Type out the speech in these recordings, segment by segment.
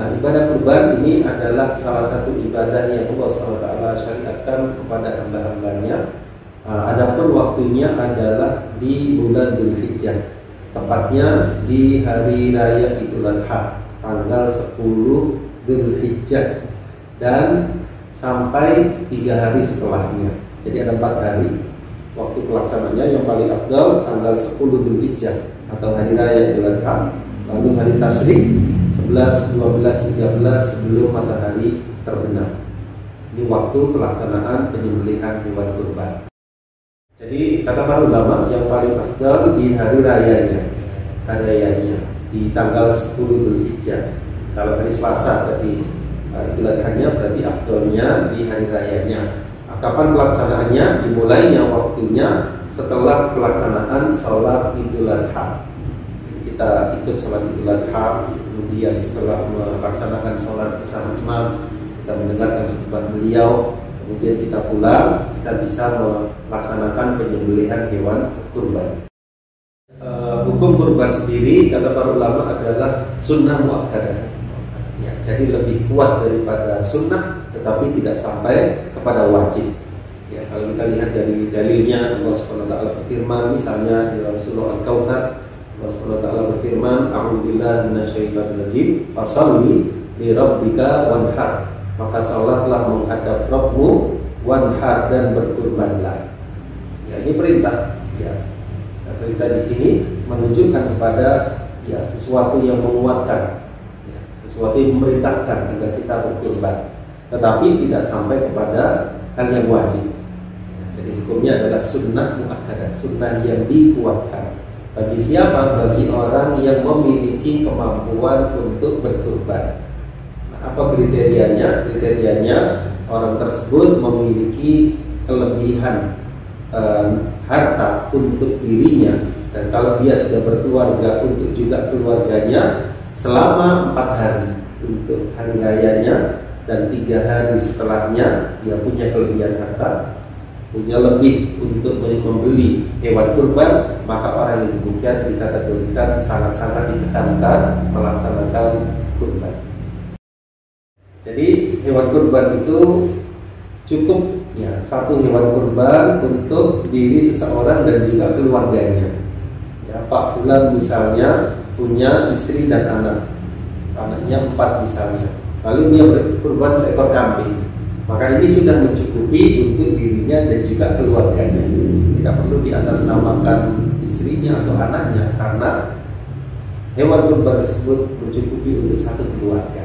Nah, ibadah kurban ini adalah salah satu ibadah yang Allah SWT syariatkan kepada hamba-hambanya. Adapun waktunya adalah di bulan Dzulhijjah, tepatnya di hari raya Idul Adha, tanggal 10 Dzulhijjah, dan sampai 3 hari setelahnya. Jadi ada 4 hari waktu pelaksananya. Yang paling afdal tanggal 10 Dzulhijjah atau hari raya Idul Adha, lalu hari tasyrik 11, 12, 13 sebelum matahari terbenam. Ini waktu pelaksanaan penyembelihan hewan kurban. Jadi kata para ulama, yang paling afdal di hari rayanya di tanggal 10 Dzulhijjah. Kalau hari Selasa tadi Idul Adha-nya, berarti afdalnya di hari rayanya. Kapan pelaksanaannya? Dimulainya waktunya setelah pelaksanaan sholat Idul Adha. Kita ikut sholat Idul Adha, kemudian setelah melaksanakan sholat bersama imam, kita mendengarkan khutbah beliau, kemudian kita pulang, kita bisa melaksanakan penyembelihan hewan kurban. Hukum kurban sendiri kata para ulama adalah sunnah muakkadah. Ya, jadi lebih kuat daripada sunnah, tetapi tidak sampai kepada wajib. Ya, kalau kita lihat dari dalilnya, Allah SWT berfirman, misalnya di dalam surah Al-Kautsar, Allah SWT berfirman, a'udzubillahi minasyaitonir rajim, fasholli li rabbika wanhar, maka salatlah menghadap Rabbmu, wanhar, dan berkurbanlah. Ya, ini perintah. Ya, perintah di sini menunjukkan kepada sesuatu yang menguatkan, sesuatu yang memerintahkan agar kita berkurban, tetapi tidak sampai kepada hal yang wajib. Jadi hukumnya adalah sunnah muakkadah, sunnah yang dikuatkan. Bagi siapa? Bagi orang yang memiliki kemampuan untuk berkurban. Nah, apa kriterianya? Kriterianya orang tersebut memiliki kelebihan harta untuk dirinya, dan kalau dia sudah berkeluarga, untuk juga keluarganya selama 4 hari untuk hari rayanya, dan 3 hari setelahnya dia punya kelebihan harta, punya lebih untuk membeli hewan kurban, maka orang yang demikian dikategorikan sangat-sangat ditekankan melaksanakan kurban. Jadi hewan kurban itu cukup satu hewan kurban untuk diri seseorang dan juga keluarganya. Ya, Pak Fulan misalnya punya istri dan anaknya 4 misalnya, lalu dia berkurban seekor kambing, maka ini sudah mencukupi untuk dirinya dan juga keluarganya. Tidak perlu diatasnamakan istrinya atau anaknya, karena hewan kurban tersebut mencukupi untuk satu keluarga.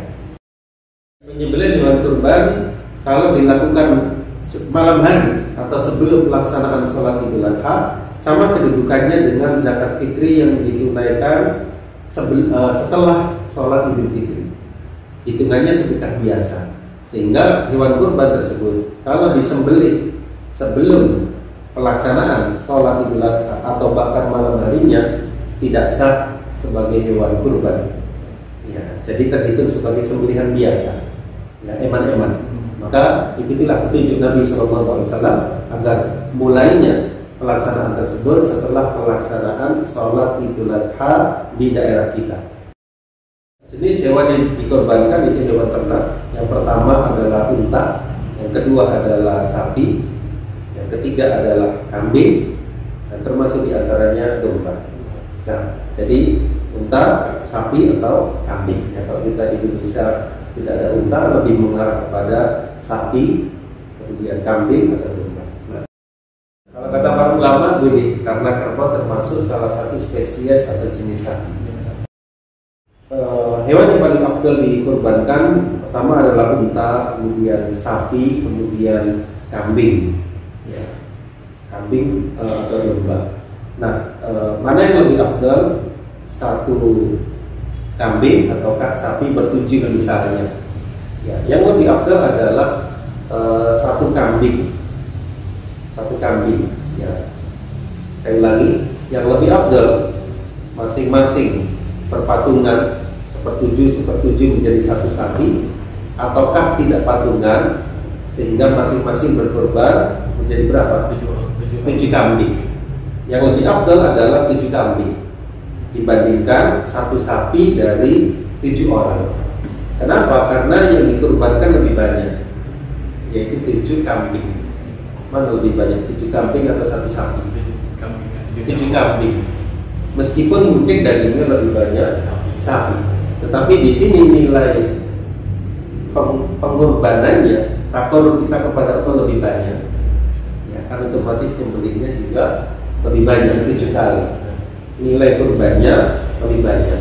Menyembelih hewan kurban kalau dilakukan malam hari atau sebelum pelaksanaan sholat Idul Adha, sama kedudukannya dengan zakat fitri yang ditunaikan setelah sholat Idul Fitri. Hitungannya sedekah biasa. Sehingga hewan kurban tersebut kalau disembelih sebelum pelaksanaan sholat Idul Adha atau bahkan malam harinya, tidak sah sebagai hewan kurban. Ya, jadi terhitung sebagai sembelihan biasa, eman-eman. Maka ikutilah petunjuk Nabi SAW agar mulainya pelaksanaan tersebut setelah pelaksanaan sholat Idul Adha di daerah kita. Jenis hewan yang dikorbankan itu hewan ternak. Yang pertama adalah unta, yang kedua adalah sapi, yang ketiga adalah kambing, dan termasuk diantaranya domba. Nah, jadi unta, sapi, atau kambing. Ya, kalau kita di Indonesia tidak ada unta, lebih mengarah kepada sapi, kemudian kambing atau domba. Nah, kalau kata para ulama, boleh, karena kerbau termasuk salah satu spesies atau jenis sapi. Hewan yang paling afdal dikorbankan pertama adalah unta, kemudian sapi, kemudian kambing, kambing atau domba. Nah, mana yang lebih afdal? Satu kambing ataukah sapi bertujuh misalnya? Ya, yang lebih afdal adalah satu kambing. Ya, saya ulangi, yang lebih afdal masing-masing perpatungan sepertujuh menjadi satu sapi, ataukah tidak patungan sehingga masing-masing berkorban menjadi berapa? 7 kambing. Yang lebih afdal adalah 7 kambing dibandingkan satu sapi dari 7 orang. Kenapa? Karena yang dikurbankan lebih banyak, yaitu 7 kambing. Mana lebih banyak, 7 kambing atau 1 sapi? 7 kambing. Meskipun mungkin dagingnya lebih banyak sapi, tetapi di sini nilai pengorbanannya, takor kita kepada Allah lebih banyak. Ya, kan otomatis pembelinya juga lebih banyak, 7 kali. Nilai kurbannya lebih banyak.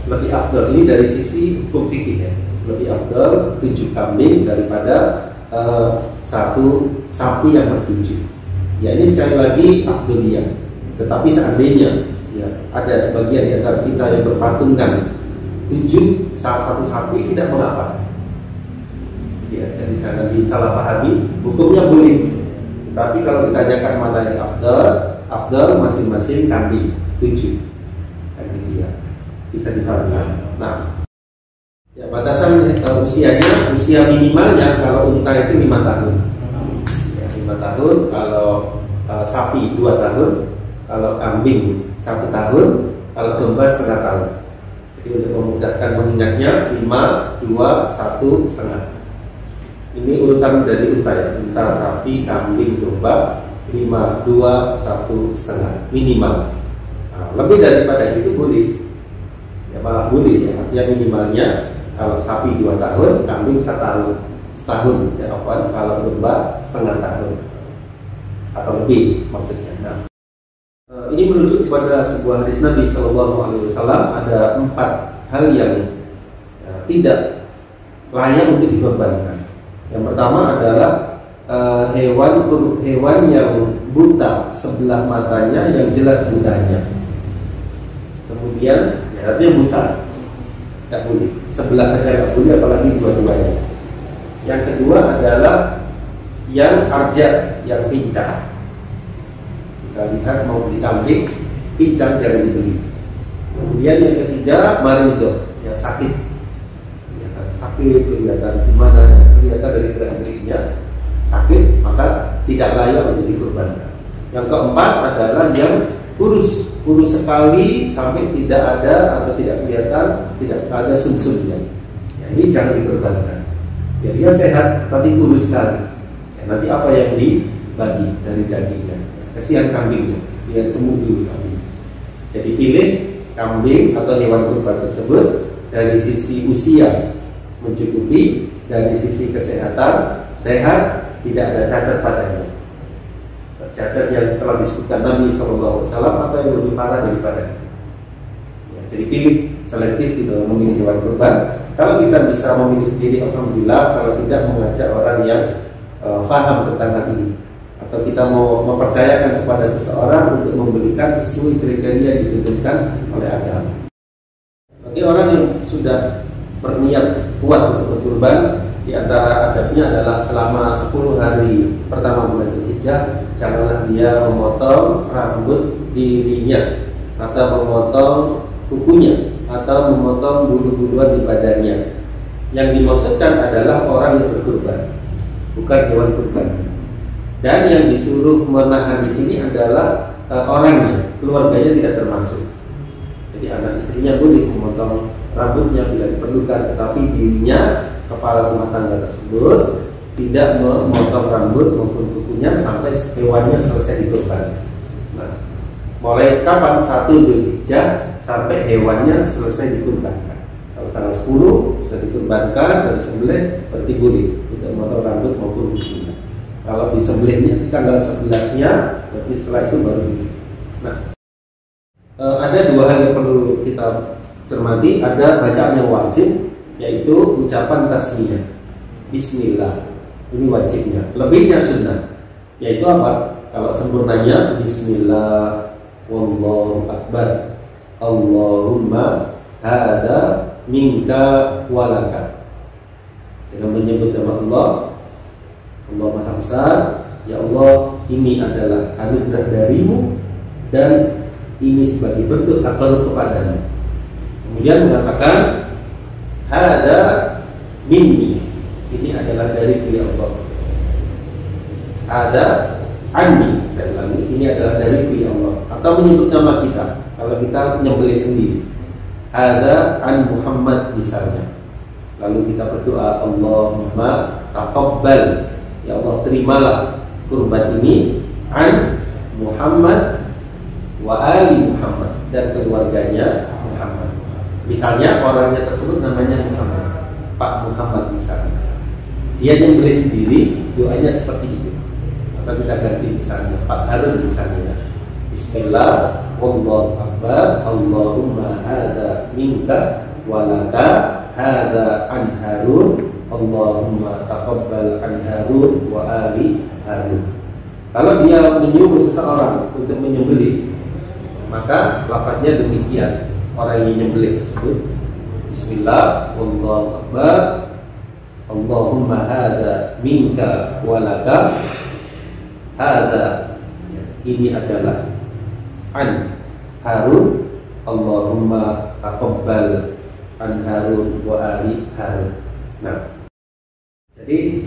Lebih afdal ini dari sisi hukum fikih ya. Lebih afdal 7 kambing daripada 1 sapi yang bertujuh. Ya, ini sekali lagi afdaliyah. Tetapi seandainya ya ada sebagian di antara kita yang berpatungkan 7 1 sapi, tidak mengapa. Ya, jadi jangan disalahpahami. Hukumnya boleh. Tetapi kalau ditanyakan mana yang afdal masing-masing kambing 7. Kan gitu ya. Bisa dipahami. Nah, ya batasan usia minimalnya kalau unta itu 5 tahun. Ya, 5 tahun, kalau sapi 2 tahun, kalau kambing 1 tahun, kalau domba setengah tahun. Jadi untuk memudahkan mengingatnya 5, 2, 1, setengah. Ini urutan dari unta ya, unta, sapi, kambing, domba 5, 2, 1, setengah minimal. Nah, lebih daripada itu boleh. Ya malah boleh ya, artinya minimalnya kalau sapi 2 tahun, kambing 1 tahun, setahun ya, kalau domba setengah tahun atau lebih maksudnya. Nah, ini merujuk kepada sebuah hadis Nabi SAW. Ada 4 hal yang tidak layak untuk dikorbankan. Yang pertama adalah hewan yang buta sebelah matanya, yang jelas butanya. Kemudian artinya buta, tidak boleh. Sebelah saja tidak boleh, apalagi dua-duanya. Yang kedua adalah yang arjat, yang pincang. Kita lihat mau beli kambing, pincang jangan dibeli. Kemudian yang ketiga marido, yang sakit. Kelihatan sakit, kelihatan gimana, kelihatan dari gerak-geriknya sakit, maka tidak layak untuk dikurbankan. Yang keempat adalah yang kurus sekali sampai tidak ada atau tidak kelihatan, tidak ada sumsumnya. Ya, ini jangan dikorbankan. Ya, dia sehat tapi kurus sekali. Ya, nanti apa yang dibagi dari dagingnya? Kasihan kambingnya, dia tumbuh dulu kambing. Jadi pilih kambing atau hewan kurban tersebut dari sisi usia mencukupi, dari sisi kesehatan sehat, tidak ada cacat padanya. Cacat yang telah disebutkan Nabi SAW atau yang lebih parah daripada itu. Ya, jadi pilih selektif di dalam memilih hewan kurban. Kalau kita bisa memilih sendiri, alhamdulillah. Kalau tidak, mengajak orang yang faham tentang hal ini, atau kita mau mempercayakan kepada seseorang untuk membelikan sesuai kriteria yang ditentukan oleh agama. Bagi orang yang sudah berniat kuat untuk berkurban, di antara adabnya adalah selama 10 hari pertama bulan Dzulhijjah, janganlah dia memotong rambut dirinya, atau memotong kukunya, atau memotong bulu-buluan di badannya. Yang dimaksudkan adalah orang yang berkurban, bukan hewan kurban. Dan yang disuruh menahan di sini adalah orangnya, keluarganya tidak termasuk. Jadi anak istrinya boleh memotong rambutnya bila diperlukan, tetapi dirinya, kepala rumah tangga tersebut, tidak memotong rambut maupun kukunya sampai hewannya selesai dikurban. Nah, mulai kapan? 1 Dzulhijjah sampai hewannya selesai dikurbankan. Kalau tanggal 10 sudah dikurbankan dan disembelih, berarti boleh tidak memotong rambut maupun kukunya. Kalau disembelihnya di tanggal 11-nya, berarti setelah itu baru boleh. Nah, ada 2 hal yang perlu kita cermati. Ada bacaan yang wajib, yaitu ucapan tasmiyah, Bismillah. Ini wajibnya. Lebihnya sunnah, yaitu apa? Kalau sempurnanya Bismillah, Wallahu Akbar, Allahumma hada minka walaka. Dengan menyebut nama Allah, Allah Maha Besar, ya Allah, ini adalah anugerah darimu dan ini sebagai bentuk takarrub kepadamu. Kemudian mengatakan hada minni, ini adalah dari ya Allah. Ada anni, saya ulangi, ini adalah dari ya Allah. Atau menyebut nama kita, kalau kita menyembelih sendiri. Ada an Muhammad misalnya. Lalu kita berdoa, Allahumma taqabbal, ya Allah terimalah kurban ini an Muhammad wa ali Muhammad, dan keluarganya Muhammad. Misalnya orangnya tersebut namanya Muhammad, Pak Muhammad misalnya, dia nyembelih sendiri, doanya seperti itu. Atau kita ganti misalnya Pak Harun misalnya, Bismillah, Wallahu Akbar, Allahumma hadza minka walaka hadza an Harun, Allahumma taqabbal an Harun wa ali Harun. Kalau dia menyuruh seseorang untuk menyembelih, maka lafaznya demikian. Orang yang menyembelih tersebut, Bismillah, Wallahu Akbar, Allahumma hadza minka walaka hadza, ini adalah an Harun, Allahumma taqabbal an Harun wa ali Harun. Nah, jadi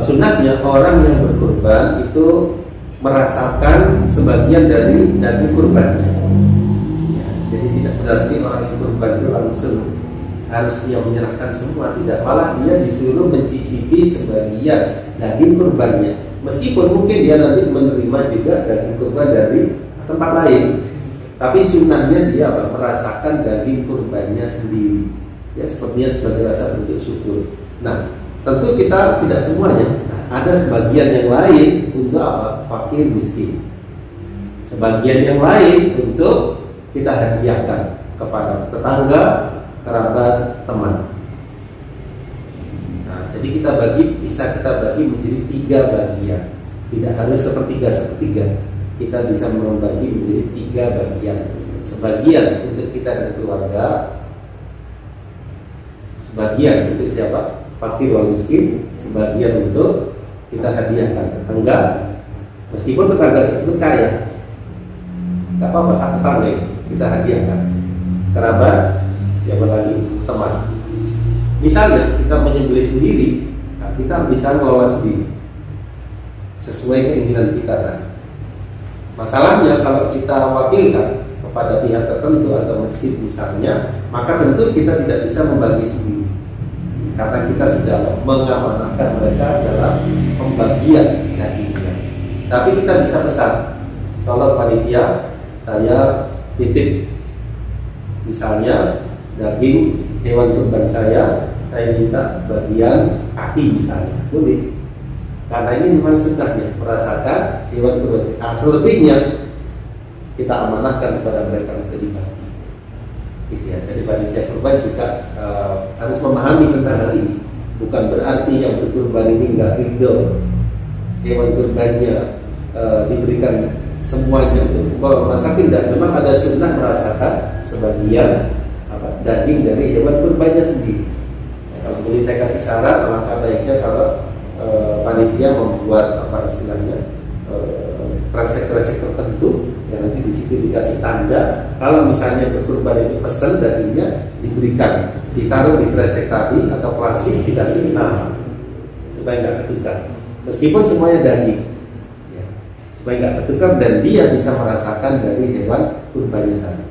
sunatnya orang yang berkurban itu merasakan sebagian dari daging kurbannya. Ya, jadi tidak berarti orang yang kurban itu langsung harus dia menyerahkan semua, tidak, malah dia disuruh mencicipi sebagian daging kurbannya. Meskipun mungkin dia nanti menerima juga daging kurban dari tempat lain, tapi sunnahnya dia merasakan daging kurbannya sendiri, ya, sepertinya sebagai rasa bentuk syukur. Nah, tentu kita tidak semuanya. Nah, ada sebagian yang lain untuk apa? Fakir miskin. Sebagian yang lain untuk kita hadiahkan kepada tetangga, kerabat, teman. Nah, jadi bisa kita bagi menjadi 3 bagian. Tidak harus sepertiga. Kita bisa membagi menjadi 3 bagian. Sebagian untuk kita dan keluarga, sebagian untuk siapa? Fakir wal miskin, sebagian untuk kita hadiahkan tetangga, meskipun tetangga tersebut kaya, nggak apa-apa, hak tetangga itu kita hadiahkan. Kerabat, siapa lagi? Teman. Misalnya kita menyembelih sendiri, nah, kita bisa mengelola sendiri sesuai keinginan kita tadi. Masalahnya kalau kita wakilkan kepada pihak tertentu atau masjid misalnya, maka tentu kita tidak bisa membagi sendiri, karena kita sudah mengamanahkan mereka dalam pembagian dagingnya. Tapi kita bisa pesan, kalau panitia saya titip misalnya daging hewan kurban saya minta bagian kaki misalnya, boleh. Karena ini memang sunnahnya merasakan hewan kurban. Nah, selebihnya kita amanahkan kepada mereka untuk dibagi. Gitu ya. Jadi panitia kurban juga harus memahami tentang hal ini. Bukan berarti yang berkurban ini nggak ridho hewan kurbannya diberikan semuanya untuk fuqara masakin. Dan memang ada sunnah merasakan sebagian daging dari hewan kurbannya sendiri. Kalau boleh saya kasih saran, alangkah baiknya kalau panitia membuat istilahnya kresek-kresek tertentu yang nanti di situ dikasih tanda. Kalau misalnya berkurban itu pesan dagingnya diberikan, ditaruh di kresek tadi atau plastik, dikasih nama supaya nggak ketukar. Meskipun semuanya daging, ya, supaya nggak ketukar dan dia bisa merasakan dari hewan kurbannya tadi.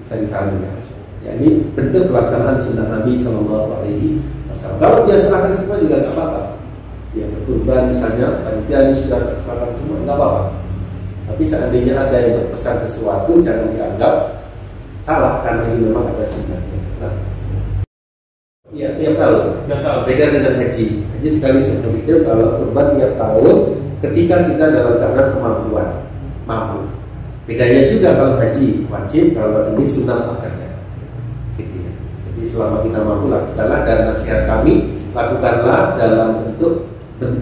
Bisa dikali ya. Ya, ini bentuk pelaksanaan sunnah Nabi Shallallahu Alaihi Wasallam. Kalau dia serahkan semua juga nggak apa-apa. Ya, berkurban misalnya panitia ini sudah serahkan semua, nggak apa-apa. Tapi seandainya ada yang berpesan sesuatu, jangan dianggap salah, karena ini memang ada sunnahnya. Nah, ya, tiap tahun. Beda dengan haji. Haji sekali seperti itu. Kalau kurban tiap tahun, ketika kita dalam keadaan kemampuan, mampu. Bedanya juga kalau haji wajib, kalau ini sunnah makanya. Gitu ya. Jadi selama kita mampu, lakukanlah, dan nasihat kami, lakukanlah dalam bentuk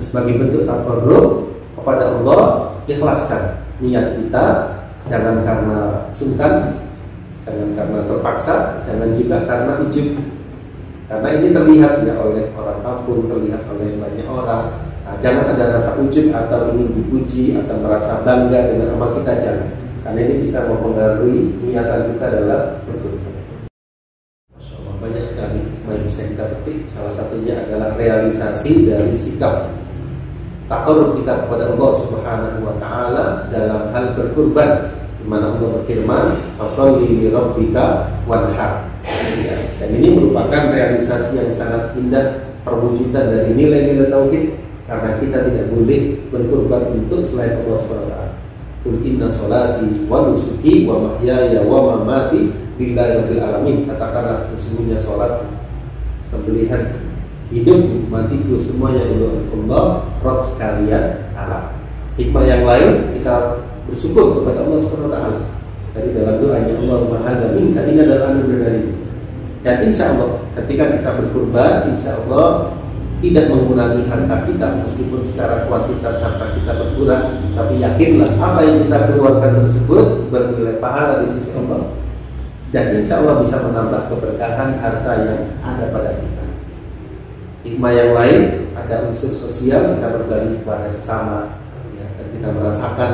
sebagai bentuk tabarruk kepada Allah. Ikhlaskan niat kita, jangan karena sungkan, jangan karena terpaksa, jangan juga karena ujub. Karena ini terlihat ya oleh orang kampung, terlihat oleh banyak orang. Nah, jangan ada rasa ujub atau ingin dipuji atau merasa bangga dengan amal kita, jangan. Karena ini bisa mempengaruhi niatan kita dalam berkurban. Banyak sekali yang bisa kita petik. Salah satunya adalah realisasi dari sikap taqarrub kita kepada Allah Subhanahu wa taala dalam hal berkurban, di mana Allah berfirman, "Fasholli li rabbika wanhar." Ya. Dan ini merupakan realisasi yang sangat indah, perwujudan dari nilai-nilai tauhid, karena kita tidak boleh berkorban untuk selain Allah SWT. Qul inna sholati wa nusuki wa mahyaya wa mamati lillahi rabbil alamin. Katakanlah sesungguhnya sholat, sembelihan, hidup, matiku semuanya untuk Allah, Rabb sekalian alam. Hikmah yang lain, kita bersyukur kepada Allah SWT. Dari dalam doanya Allahumma hadza minka, ini adalah anugerah darimu. Dan insya Allah ketika kita berkurban, insya Allah tidak mengurangi harta kita, meskipun secara kuantitas harta kita berkurang, tapi yakinlah apa yang kita keluarkan tersebut bernilai pahala di sisi Allah, dan insya Allah bisa menambah keberkahan harta yang ada pada kita. Hikmah yang lain, ada unsur sosial, kita berbagi kepada sesama, ya, dan kita merasakan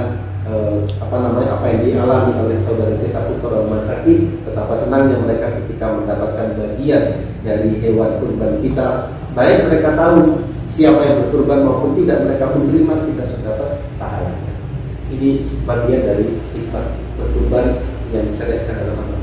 apa yang dialami oleh saudara kita fuqara masakin, betapa senangnya mereka ketika mendapatkan bagian dari hewan kurban kita. Baik mereka tahu siapa yang berkurban maupun tidak, mereka menerima, kita sudah dapat pahalanya. Ini sebagian dari hikmah berkurban yang disyariatkan dalam agama.